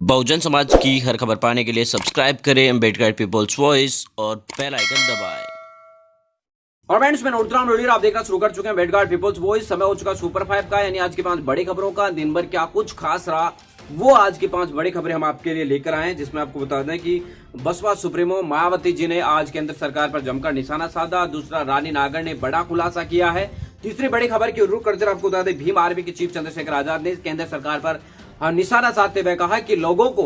बहुजन समाज की हर खबर पाने के लिए सब्सक्राइब करें अम्बेडकर पीपल्स वॉइस और बेल आइकन दबाएं। और फ्रेंड्स मैं नोटराम रोडियर आप देखना शुरू कर चुके हैं अम्बेडकर पीपल्स वॉइस। समय हो चुका सुपर 5 का, यानी आज की 5 बड़ी खबरों का। दिन भर क्या कुछ खास रहा वो आज की 5 बड़ी खबरें हम आपके लिए लेकर आए हैं, जिसमें आपको बता दें कि बसपा सुप्रीमो मायावती जी ने आज केंद्र सरकार पर जमकर निशाना साधा। दूसरा, रानी नागर ने बड़ा खुलासा किया है। तीसरी बड़ी खबर की रुख करते आपको बता दें, भीम आर्मी के चीफ चंद्रशेखर आजाद ने केंद्र सरकार पर निशाना साधते हुए कहा कि लोगों को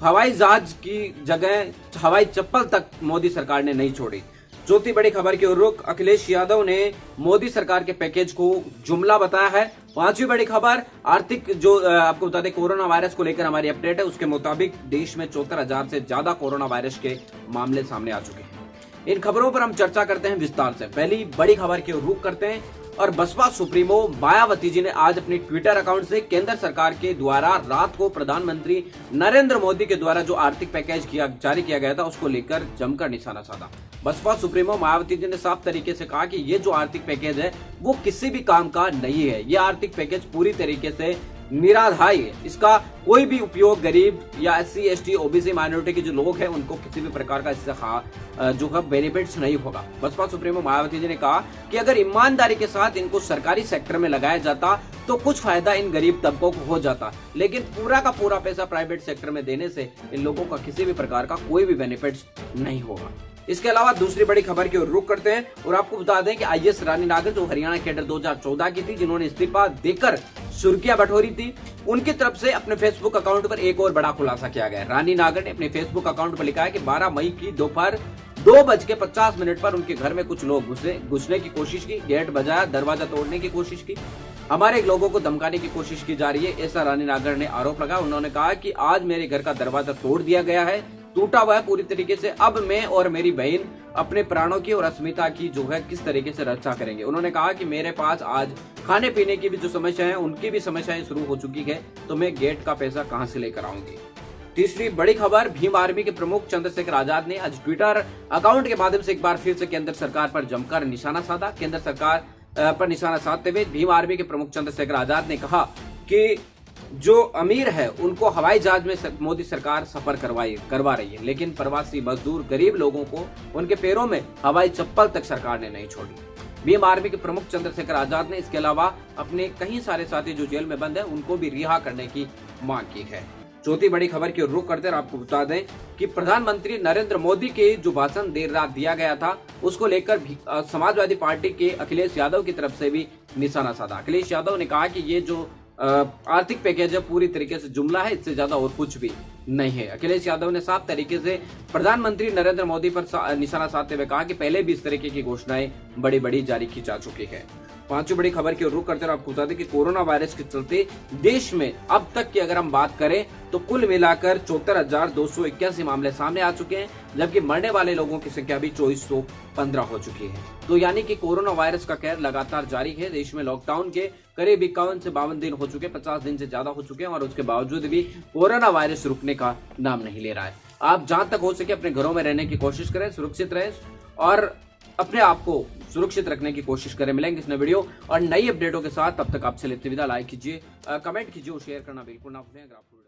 हवाई जहाज की जगह हवाई चप्पल तक मोदी सरकार ने नहीं छोड़ी। चौथी बड़ी खबर की रुख, अखिलेश यादव ने मोदी सरकार के पैकेज को जुमला बताया है। पांचवी बड़ी खबर, आर्थिक जो आपको बता दें कोरोना वायरस को लेकर हमारी अपडेट है, उसके मुताबिक देश में 74,000 से ज्यादा कोरोना वायरस के मामले सामने आ चुके हैं। इन खबरों पर हम चर्चा करते हैं विस्तार से। पहली बड़ी खबर की रुख करते हैं और बसपा सुप्रीमो मायावती जी ने आज अपने ट्विटर अकाउंट से केंद्र सरकार के द्वारा रात को प्रधानमंत्री नरेंद्र मोदी के द्वारा जो आर्थिक पैकेज जारी किया गया था उसको लेकर जमकर निशाना साधा। बसपा सुप्रीमो मायावती जी ने साफ तरीके से कहा कि ये जो आर्थिक पैकेज है वो किसी भी काम का नहीं है। ये आर्थिक पैकेज पूरी तरीके से निराधारी है। इसका कोई भी उपयोग गरीब या SC ST OBC माइनॉरिटी के जो लोग हैं उनको किसी भी प्रकार का इससे जो है बेनिफिट्स नहीं होगा। बसपा सुप्रीमो मायावती जी ने कहा कि अगर ईमानदारी के साथ इनको सरकारी सेक्टर में लगाया जाता तो कुछ फायदा इन गरीब तबकों को हो जाता, लेकिन पूरा का पूरा पैसा प्राइवेट सेक्टर में देने से इन लोगों का किसी भी प्रकार का कोई भी बेनिफिट्स नहीं होगा। इसके अलावा दूसरी बड़ी खबर की ओर रुख करते हैं और आपको बता दें कि IAS रानी नागर जो हरियाणा कैडर 2014 की थी, जिन्होंने इस्तीफा देकर सुर्खियां बटोरी थी, उनकी तरफ से अपने फेसबुक अकाउंट पर एक और बड़ा खुलासा किया गया। रानी नागर ने अपने फेसबुक अकाउंट पर लिखा है कि 12 मई की दोपहर 2:50 पर उनके घर में कुछ लोग घुसने की कोशिश की, गेट बजाया, दरवाजा तोड़ने की कोशिश की, हमारे लोगों को धमकाने की कोशिश की जा रही है, ऐसा रानी नागर ने आरोप लगाया। उन्होंने कहा कि आज मेरे घर का दरवाजा तोड़ दिया गया है, टूटा हुआ है पूरी तरीके से। अब मैं और मेरी बहन अपने प्राणों की और अस्मिता की जो है किस तरीके से रक्षा करेंगे। उन्होंने कहा कि मेरे पास आज खाने पीने की भी जो समस्या है उनकी भी समस्याएं शुरू हो चुकी है, तो मैं गेट का पैसा कहां से लेकर आऊंगी। तीसरी बड़ी खबर, भीम आर्मी के प्रमुख चंद्रशेखर आजाद ने आज ट्विटर अकाउंट के माध्यम से एक बार फिर से केंद्र सरकार पर जमकर निशाना साधा। केंद्र सरकार पर निशाना साधते हुए भीम आर्मी के प्रमुख चंद्रशेखर आजाद ने कहा कि जो अमीर है उनको हवाई जहाज में मोदी सरकार सफर करवा रही है, लेकिन प्रवासी मजदूर गरीब लोगों को उनके पैरों में हवाई चप्पल तक सरकार ने नहीं छोड़ी। भीम आर्मी के प्रमुख चंद्रशेखर आजाद ने इसके अलावा अपने कई सारे साथी जो जेल में बंद है उनको भी रिहा करने की मांग की है। चौथी बड़ी खबर की रुख करते आपको बता दें कि प्रधानमंत्री नरेंद्र मोदी के जो भाषण देर रात दिया गया था उसको लेकर समाजवादी पार्टी के अखिलेश यादव की तरफ से भी निशाना साधा। अखिलेश यादव ने कहा कि ये जो आर्थिक पैकेज है पूरी तरीके से जुमला है, इससे ज्यादा और कुछ भी नहीं है। अखिलेश यादव ने साफ तरीके से प्रधानमंत्री नरेंद्र मोदी पर निशाना साधते हुए कहा कि पहले भी इस तरीके की घोषणाएं बड़ी बड़ी जारी की जा चुकी है। पांचवी बड़ी खबर की रुख करते हुए आपको बता दें कि कोरोना वायरस के चलते देश में अब तक की अगर हम बात करें तो कुल मिलाकर 74,281 मामले सामने आ चुके हैं, जबकि मरने वाले लोगों की संख्या भी 2415 हो चुकी है। तो यानी कि कोरोना वायरस का कहर लगातार जारी है। देश में लॉकडाउन के करीब 51 से 52 दिन हो चुके, 50 दिन से ज्यादा हो चुके हैं और उसके बावजूद भी कोरोना वायरस रुकने का नाम नहीं ले रहा है। आप जहां तक हो सके अपने घरों में रहने की कोशिश करें, सुरक्षित रहें और अपने आप को सुरक्षित रखने की कोशिश करें। मिलेंगे इस नए वीडियो और नई अपडेटों के साथ, तब तक आपसे लेते विदा। लाइक कीजिए, कमेंट कीजिए और शेयर करना बिल्कुल ना भूलें।